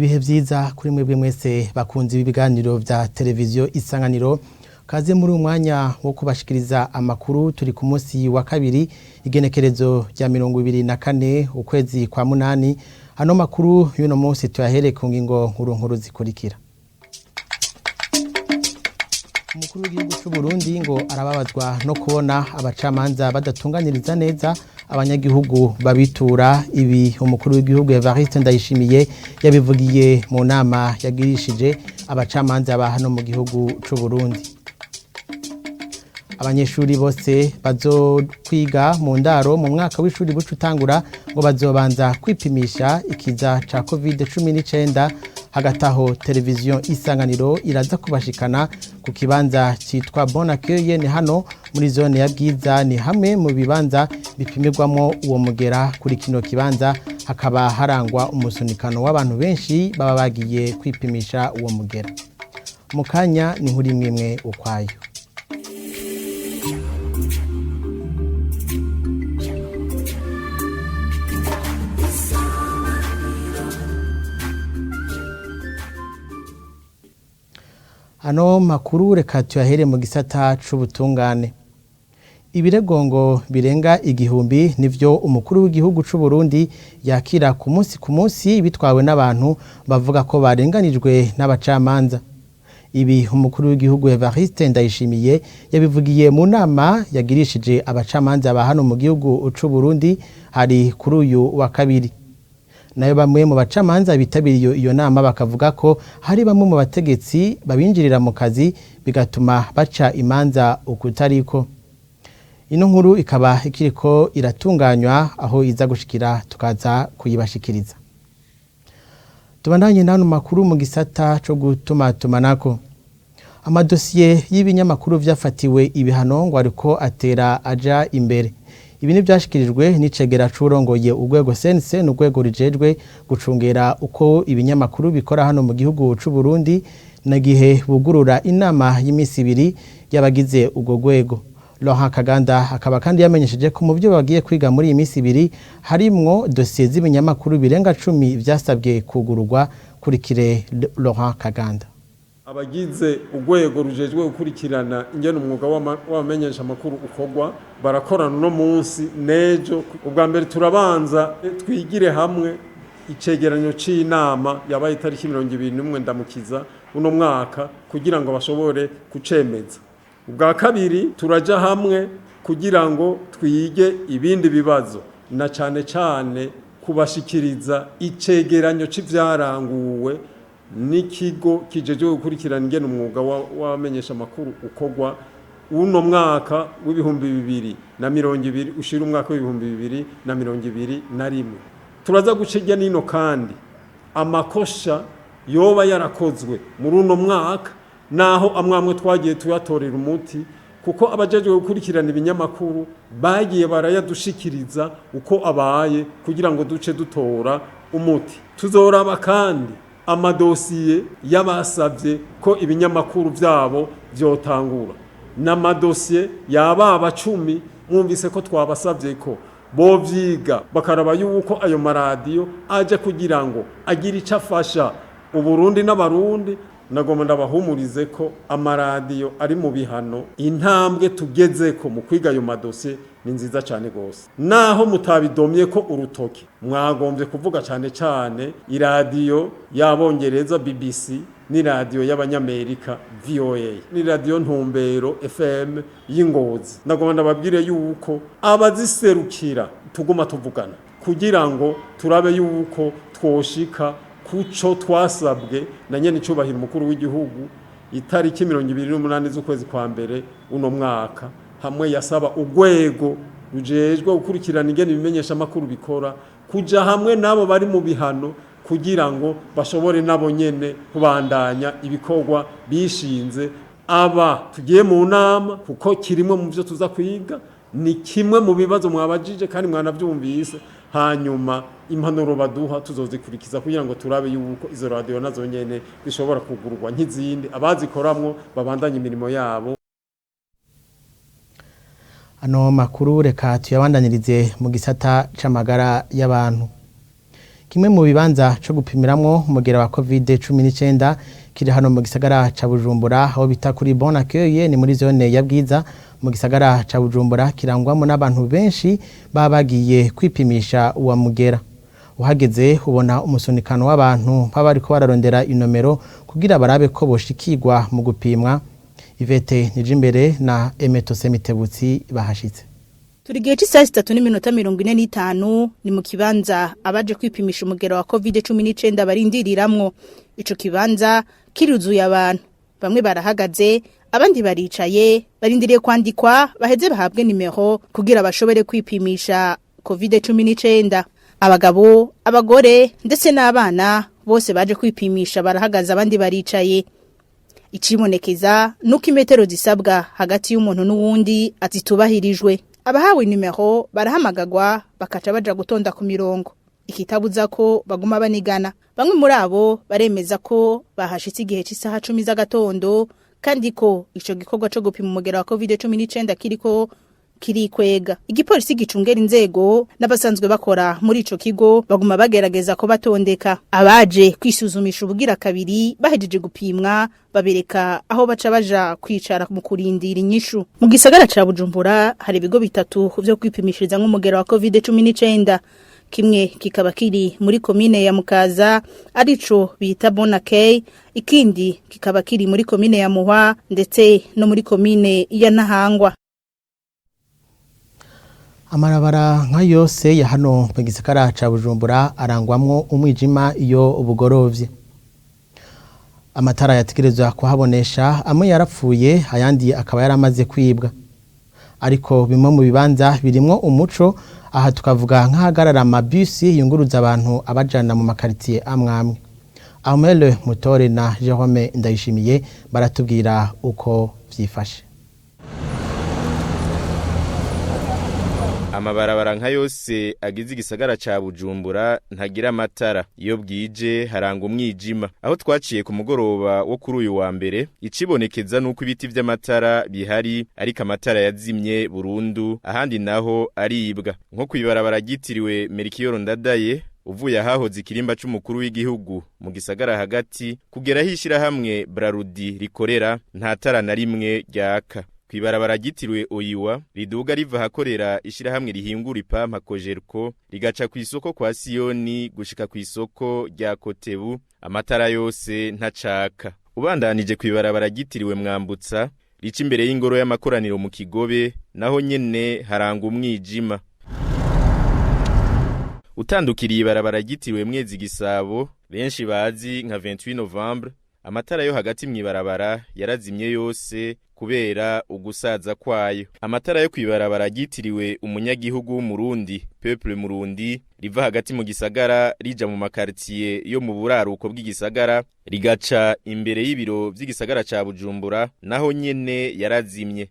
Ibihe vyiza kuri mwebwe mwese bakunzi b'ibiganiro vya télévision Isanganiro, kaze muri umwanya wo kubashikiriza amakuru. Turi ku munsi wa kabiri igenekerezo rya 24 ukwezi kwa munani. Hano makuru y'uno munsi tuyahere ku ngingo nkuru zikurikira. Umukuru w'igihugu cy'u Burundi ngo arababazwa no kubona abacamanza badatunganiriza neza abanyagihugu babitura. Ibi umukuru w'igihugu Ndayishimiye yabivugiye mu nama yagirishije abacamanza ba hano mu gihugu cy'u Burundi. Abanyeshuri bose bazokwiga mu ndaro mu mwaka w'ishuri bucutangura ngo bazobanza kwipimisha ikiza ca COVID-19. Hagati aho télévision Isanganiro iraza kubashikana ku kibanza citwa Bon Accueil ni hano muri zone ya Bwiza, ni hamwe mu bibanza bipimirwamo uwo mugera. Kuri kino kibanza hakaba harangwa umusunikano w'abantu benshi baba bagiye kwipimisha uwo mugera. Mukanya ni nkuri mwimwe ukwayo. Ano makuru reka tuyahere mu gisata c'ubutungane. Ibirego ngo birenga igihumbi nivyo umukuru w'igihugu c'u Burundi yakira ku munsi bitwawe n'abantu bavuga ko barenganijwe n'abacamanza. Ibi umukuru w'igihugu Ndayishimiye yabivugiye mu nama yagirishije abacamanza ba hano mu gihugu c'u Burundi hari kuri uyu wa kabiri. Nayo bamwe mu bacamanza bitabiriye iyo nama bakavuga ko hari bamwe mu bategetsi babinjirira mu kazi bigatuma baca imanza ukutariko. Ino nkuru ikaba ikiriko iratunganywa aho iza gushikira tukaza kuyibashikiriza. Tubandanye n'ano makuru mu gisata co gutumatumanako. Amadosiye y'ibinyamakuru vyafatiwe ibihano ngo ariko atera aja imbere. Ibi ni byashikirijwe n'icegera c'urongoye urwego CNC n'urwego rijejwe gucungera uko ibinyamakuru bikora hano mu gihugu c'u Burundi na gihe bugurura inama y'imisi ibiri y'abagize urwo rwego. Laurent Kaganda akaba kandi yamenyesheje ko mu byo bagiye kwiga muri iyi misi ibiri harimwo dosiye z'ibinyamakuru birenga 10 vyasabwe kugururwa. Kurikire Laurent Kaganda. Abagize urwego rujejwe gukurikirana ingene umwuga w'abamenyesha amakuru ukorwa barakorana no munsi nejo. Ubwa mbere turabanza twigire hamwe icegeranyo c'inama yabaye itariki 21 ndamukiza uno mwaka kugira ngo bashobore kucemeza. Ubwa kabiri turaja hamwe kugira ngo twige ibindi bibazo na cane kubashikiriza icegeranyo c'ivyaranguwe n'ikigo kijeje gukurikirana ingene umwuga w'abamenyesha amakuru ukorwa uno mwaka w'ibihumbi 2020 ushira umwaka w'ibihumbi 2021. Turaza gucegya nino kandi amakosha yoba yarakozwe muri uno mwaka naho amwamwe twagiye tuyatorera umuti, kuko abajeje gukurikirana ibinyamakuru bagiye barayadushikiriza uko abaye kugira ngo duce dutora umuti. Tuzoraba kandi amadosiye y'abasavye ko ibinyamakuru vyabo vyotangura n'amadosiye y'ababa 10 mwumvise ko twabasavye ko bo vyiga bakaraba yuko ayo maradiyo aje kugira ngo agira ico afasha Uburundi n'abarundi. Nagomba ndabahumurize ko amaradiyo ari mu bihano. Intambwe tugezeko mu kwiga ayo madosiye ni nziza cyane gose, naho mutabidomye ko urutoki mwagombye kuvuga cyane iradiyo y'abongereza BBC n'iradiyo y'abanyamerika VOA n'iradiyo Ntumbero FM y'Ingozi. Nagomba ndababwire yuko abaziserukira tuguma tuvugana kugira ngo turabe yuko twoshika kuco twasabwe na nyene icubahiro umukuru w'igihugu itariki 28 z'ukwezi kwa mbere uno mwaka, hamwe yasaba urwego rujejwe gukurikirana ingene ibimenyesha amakuru bikora kuja hamwe nabo bari mu bihano kugira ngo bashobore nabo nyene kubandanya ibikorwa bishinze. Aba tugiye mu nama kuko kirimwe mu byo tuza kwiga, ni kimwe mu bibazo mwabajije kandi mwanavyumvise. Hanyuma impanuro baduha tuzozikurikiza kugira ngo turabe yuko izo radio nazo nyene bishobora kugurwa nk'izindi, abazikoramwo babandanye imirimo yabo. Ano makuru reka tuyabandanirize mu gisata c'amagara y'abantu. kimwe mu bibanza cyo gupimiramwo umugera wa COVID-19 kiri hano mu gisagara ca Bujumbura aho bita kuri Bon Accueil ni muri zone ya Bwiza mu gisagara ca Bujumbura kirangwamo n'abantu benshi babagiye kwipimisha uwa mugera. Uhageze ubona umusunikano w'abantu bariko bararondera inomero kugira barabe ko boshikirwa mu gupimwa. Ivete Nijimbere na Emeto Semitebutsi bahashitse. Turigiye cy'isaha 3:45 ni mu kibanza abaje kwipimisha umugero wa COVID-19 barindiriramwo. Ico kibanza kiruzuye abantu. Bamwe barahagaze, abandi baricaye, barindiriye kwandikwa, baheze bahabwe nimero kugira bashobore kwipimisha COVID-19. Abagabo, abagore ndetse n'abana bose baje kwipimisha barahagaze abandi baricaye. Icibonekeza nuko imetero zisabwa hagati y'umuntu n'uwundi azitubahirijwe. Abahawe nimero barahamagagwa bakaca baja gutonda ku mirongo. Ikitabuza ko baguma banigana. Bamwe muri abo baremeza ko bahashitse igihe cy'isaha 10 z'agatondo kandi ko ico gikorwa cyo gupima umugera wa COVID-19 kiriko kirikwega. Igipolisi gicungera inzego n'abasanzwe bakora muri ico kigo baguma bagerageza ko batondeka. Abaje kwisuzumisha ubugira kabiri bahejeje gupimwa babereka aho baca baja kwicara mu kurindira inyishu. Mu gisagara ca Bujumbura hari ibigo bitatu byo kwipimishiriza nk'umugera wa COVID-19. Kimwe kikaba kiri muri komine ya Mukaza arico bita Bon Accueil, ikindi kikaba kiri muri komine ya Muhwa ndetse no muri komine ya Ntahangwa. Amarabara nka yose ya hano mu gisagara ca Bujumbura arangwamwo umwijima iyo ubugorovye. Amatara yategerezwa kuhabonesha amwe yarapfuye ayandi akaba yaramaze kwibwa. Ariko bimwe mu bibanza birimwo umuco aha tukavuga nk'ahagarara amabisi yunguruza abantu abajana mu makaritiye amwamwe. Amele Mutore na Jerome Ndayishimiye baratubwira uko vyifashe. Amabarabara nka yose agize igisagara ca Bujumbura ntagira amatara. Iyo bwije haranga umwijima. Aho twaciye ku mugoroba wo kuri uyu wa mbere, icibonekeza nuko ibiti vy'amatara bihari ariko amatara yazimye burundu, ahandi naho aribwa. Nko kwibarabara gitiriwe Melchior Ndadaye uvuye ahahoze ikirimba c'umukuru w'igihugu mu gisagara hagati kugera hishira hamwe Brarudi rikorera nta tara na rimwe ryaka. Kwibarabara gitiriwe Oyiwa riduga riva hakorera ishira hamwe rihingura ipampa Kojerko rigaca ku isoko kwa Sioni gushika ku isoko rya Kotebu amatara yose ntacaka. Ubandanije kwibarabara gitiriwe Mwambutsa rica imbere y'ingoro y'amakoraniro mu Kigobe naho nyene haranga umwijima. Utandukiriye ibarabara gitiriwe Mwezi Gisabo benshi bazi nka 28 Novembre amatara yo hagati mwibarabara yarazimye yose kubera ugusaza kwayo. Amatara yo kwibarabara gitiriwe umunyagihugu w'umurundi peuple murundi riva hagati mu gisagara rija mu makartier yo mu buraruko bw'igisagara rigaca imbere y'ibiro by'igisagara ca Bujumbura naho nyene yarazimye.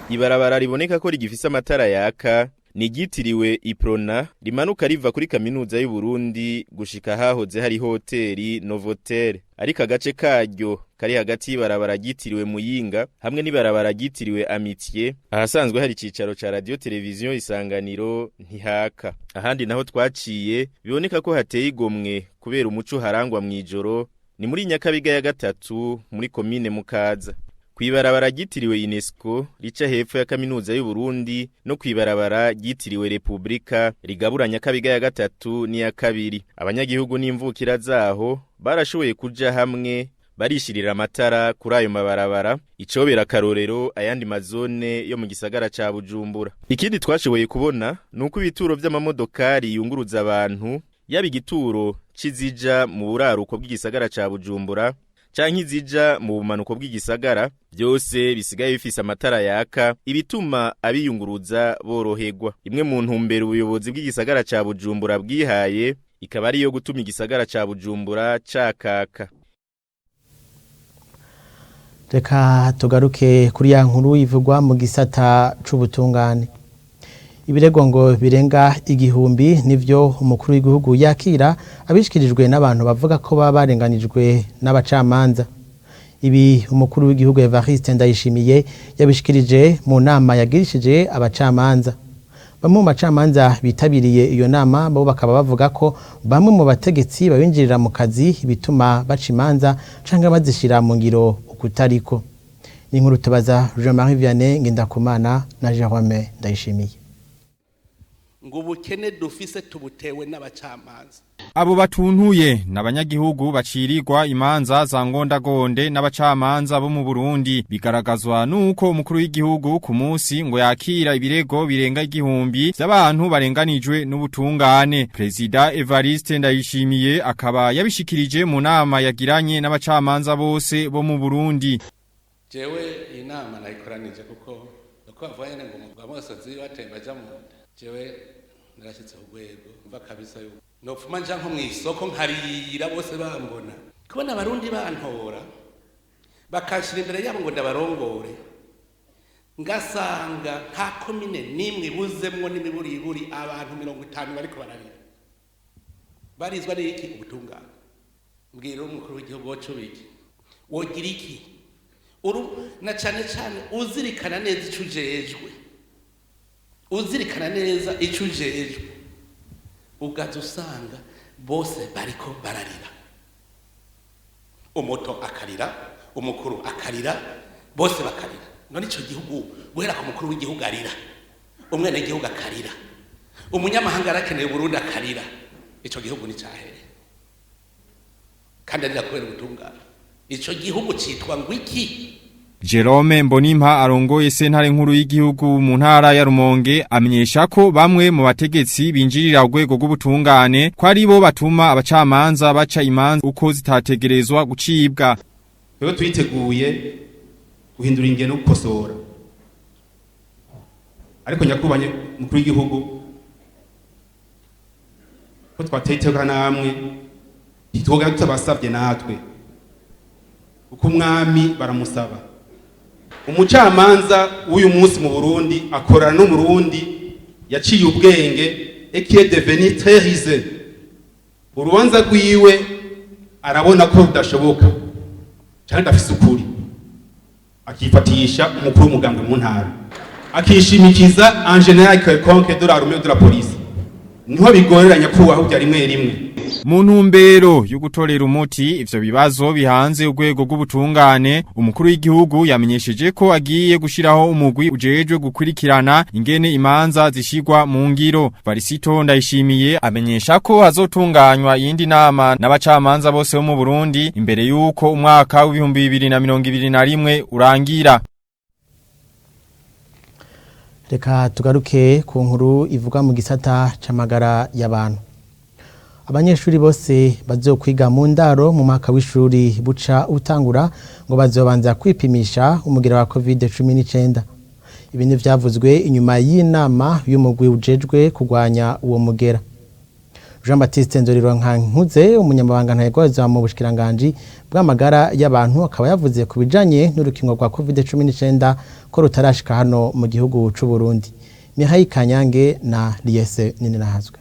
Ibarabara riboneka ko rigifise amatara yaka ni gitiriwe Iprona rimanuka riva kuri kaminuza y'u Burundi gushika hahoze hari hoteli Novotel ariko agace karyo kari hagati y'ibarabara gitiriwe Muyinga hamwe n'ibarabara gitiriwe Amitié ahasanzwe hari cicaro ca radio télévision Isanganiro ntihaka. Ahandi naho twaciye biboneka ko hateye igomwe kubera umuco harangwa mwijoro ni muri Nyakabiga ya gatatu muri komine Mukaza. Kwibarabara gitiriwe UNESCO rica hepfo ya kaminuza y'u Burundi no kwibarabara gitiriwe Republika rigabura Nyakabiga ya gatatu ni ya kabiri. Abanyagihugu n'imvukira zaho barashoboye kuja hamwe barishirira amatara kuri ayo mabarabara icobera karorero ayandi mazone yo mu gisagara ca Bujumbura. Ikindi twashoboye kubona nuko ibituro vy'amamodokari yunguruza abantu yaba igituro cizija mu buraruko bw'igisagara ca Bujumbura canke zija mu bumanuko bw'igisagara byose bisigaye bifise amatara yaka ibituma abiyunguruza boroherwa. Imwe mu ntumbero ubuyobozi bw'igisagara ca Bujumbura bwihaye ikaba ari yo gutuma igisagara ca Bujumbura cakaka. Reka tugaruke kuri ya nkuru ivugwa mu gisata c'ubutungane. Ibirego ngo birenga igihumbi nivyo umukuru w'igihugu yakira abishikirijwe n'abantu bavuga ko baba barenganijwe n'abacamanza. Ibi umukuru w'igihugu Evariste Ndayishimiye yabishikirije mu nama yagirishije abacamanza. bamwe mu bacamanza bitabiriye iyo nama bo bakaba bavuga ko bamwe mu bategetsi babinjirira mu kazi bituma baca imanza canke bazishira mu ngiro ukutariko. Ni inkuru tubaza Jean-Marie Vianney Ngendakumana na Jerome Ndayishimiye. Ngo ubukene dufise tubutewe n'abacamanza. Abo batuntuye n'abanyagihugu bacirirwa imanza za ngondagonde n'abacamanza bo mu Burundi bigaragazwa nuko umukuru w'igihugu ku munsi ngo yakira ibirego birenga igihumbi by'abantu barenganijwe n'ubutungane. Prezida Evariste Ndayishimiye akaba yabishikirije mu nama yagiranye n'abacamanza bose bo mu Burundi. Jewe inama nayikoranije kuko bavuye ngo umugabo musozi batembaja mu jewe narashitse urwego mva kabisa yo nopfuma nja nko mwisoko nkarira bose bambona kubona abarundi bantora bakashira imbere yabo ngo ndabarongore ngasanga nta komine nimwe buzemwo n'imiburiburi abantu 50 bariko bararira barizwa n'iki ubutungane mbwira umukuru w'igihugu wacu biki wogira iki na cyane cyane uzirikana neza icujejwe uzirikana neza icujejwe ugaza usanga bose bariko bararira umuto akarira umukuru akarira bose bakarira none ico gihugu guhera ku mukuru w'igihugu arira umwene igihugu akarira umunyamahanga arakeneye Burundi akarira ico gihugu ni cyahere kandi arira kubera ubutungane ico gihugu citwa ngwiki. Jerome Mbonimpa arongoye sentare nkuru y'igihugu mu ntara ya Rumonge amenyesha ko bamwe mu bategetsi binjirira urwego rw'ubutungane ko ari bo batuma abacamanza baca imanza uko zitategerezwa gucibwa. Rero twiteguye guhindura ingeno gukosora. Ariko nyakubanye mukuru w'igihugu ko twateyiteka namwe ntitwoga tutabasabye natwe uko umwami baramusaba. Umucamanza w'uyu munsi mu Burundi akorana no mu Burundi yaciye ubwenge ekiye devenu très risé. Urubanza rwiwe arabona ko rudashoboka cyane dafise ukuri akifatisha umukuru w'umugambwe mu ntara akishimikiza en général quelconque de l'armée de la police niho bigoreranya kubaho bya rimwe mu ntumbero yo gutorera umuti ivyo bibazo bihanze urwego rw'ubutungane umukuru w'igihugu yamenyesheje ko agiye gushiraho umugwi ujejwe gukurikirana ingene imanza zishigwa mu ngiro. Varisito Ndayishimiye amenyesha ko hazotunganywa yindi nama n'abacamanza bose bo mu Burundi imbere yuko umwaka w'2021 urangira. Reka tugaruke ku nkuru ivuga mu gisata c'amagara y'abantu. Abanyeshuri bose bazokwiga mu ndaro mu mwaka w'ishuri buca utangura ngo bazobanza kwipimisha umugera wa COVID-19. Ibi ni vyavuzwe inyuma y'inama y'umugwi ujejwe kugwanya uwo mugera. Jean Baptiste Nzorironkankuze umunyamabanga ntayegwaza mu bushikiranganje bw'amagara y'abantu akaba yavuze ku bijanye n'urukingo rwa COVID-19 ko rutarashika hano mu gihugu c'u Burundi. Mihaye Kanyange na Liese Ninirahazwe.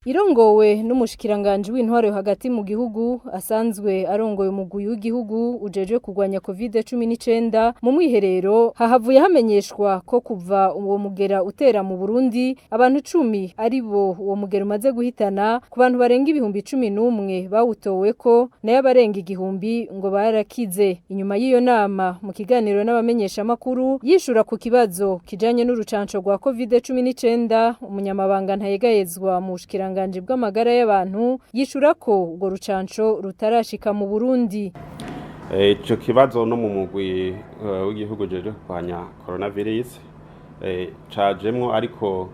Irongowe n'umushikiranganje w'intwaro hagati mu gihugu asanzwe arongoye umugwi w'igihugu ujeje kugwanya COVID-19 mu mwiherero hahavuye hamenyeshwa ko kuva uwo mugera utera mu Burundi abantu 10 ari bo uwo mugera umaze guhitana ku bantu barenga 11 bawutowe ko nayo barenga 1000 ngo barakize. Inyuma y'iyo nama mu kiganiro n'abamenyesha makuru yishura ku kibazo kijanye n'urucanco rwa COVID-19 umunyamabanga ntayegayezwa mu bushikiranganje bw'amagara y'abantu yishura ko urwo rucanco rutarashika mu Burundi. Ico kibazo no mu mugwi w'igihugu jeje kwanya coronavirus cajemwo ariko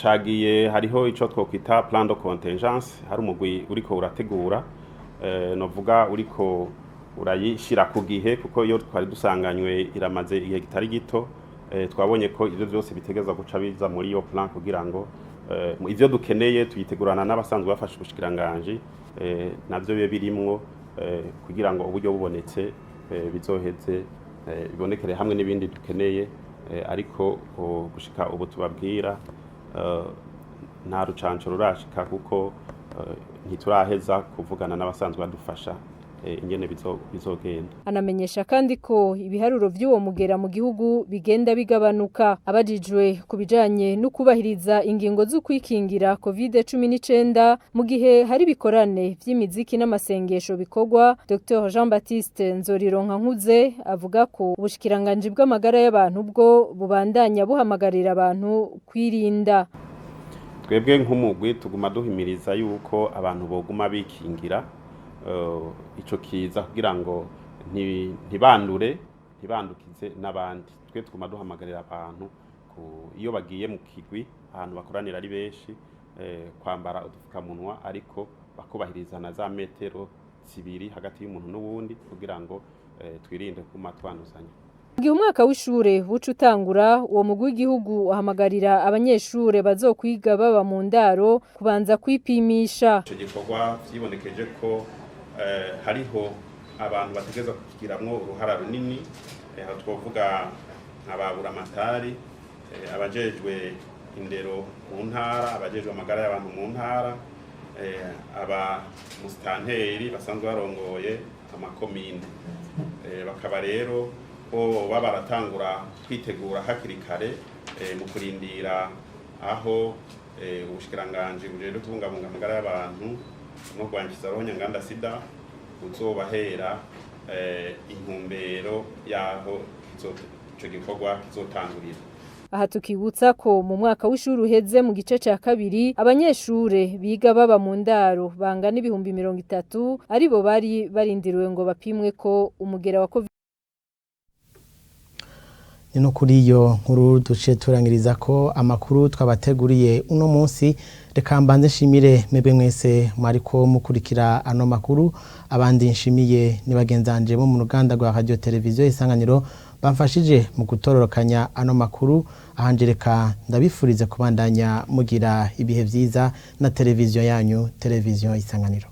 cagiye hariho ico twokwita plan de contingence hari umugwi uriko urategura novuga uriko urayishira ku gihe kuko iyo twari dusanganywe iramaze igihe kitari gito twabonye ko ivyo byose bitegeza guca biza muri iyo plan kugira ngo ivyo dukeneye tuyitegurana n'abasanzwe bafashe ubushikiranganje navyo bibe birimwo kugira ngo uburyo bubonetse bizoheze bibonekere hamwe n'ibindi dukeneye ariko gushika ubu tubabwira nta rucanco rurashika kuko ntituraheza kuvugana n'abasanzwe badufasha ingene bizogenda. Anamenyesha kandi ko ibiharuro vy'uwo mugera mu gihugu bigenda bigabanuka. Abajijwe kubijanye no kubahiriza ingingo zo kwikingira COVID-19 mu gihe hari bikorane vy'imiziki n'amasengesho bikorwa, Dr Jean Baptiste Nzorironkankuze avuga ko ubushikiranganje bw'amagara y'abantu bwo bubandanya buhamagarira abantu kwirinda. Twebwe nk'umugwi tuguma duhimiriza yuko abantu boguma bikingira ico kiza kugira ngo ntibandukize n'abandi. Twe tuguma duhamagarira abantu iyo bagiye mu kigwi ahantu bakoranira ari benshi kwambara udufukamunwa ariko bakubahiriza na za metero zibiri hagati y'umuntu n'uwundi kugira ngo twirinde kuma twanduzanya. Mu mwaka w'ishure buca utangura uwo mugwi w'igihugu ahamagarira abanyeshure bazokwiga baba mu ndaro kubanza kwipimisha. Ico gikorwa vyibonekeje ko hariho abantu bategeza kukigiramwo uruhara runini, aho twovuga ababura amatari, abajejwe indero mu ntara, abajejwe amagara y'abantu mu ntara, aba mustanteri basanzwe barongoye amakomine. Bakaba rero bo baratangura kwitegura hakiri kare mu kurindira aho ubushikiranganje bujejwe kubungabunga amagara y'abantu no kwangiza nganda sida uzobahera intumbero yaho ico gikorwa kizotangurira. Aha tukibutsa ko mu mwaka w'ishuri uheze mu gice ca kabiri abanyeshure biga baba mu ndaro bangana 30,000 aribo bari barindiriwe ngo bapimwe ko umugera wa COVID. Nino kuri iyo nkuru duce turangiriza ko amakuru twabateguriye uno munsi. Reka mbanze nshimire mwebwe mwese mwariko mukurikira ano makuru, abandi nshimiye ni bagenzanje bo mu ruganda rwa radio televiziyo Isanganiro bamfashije mu gutororokanya ano makuru. Ahanjereka ndabifurize kubandanya mugira ibihe vyiza na televiziyo yanyu, televiziyo Isanganiro.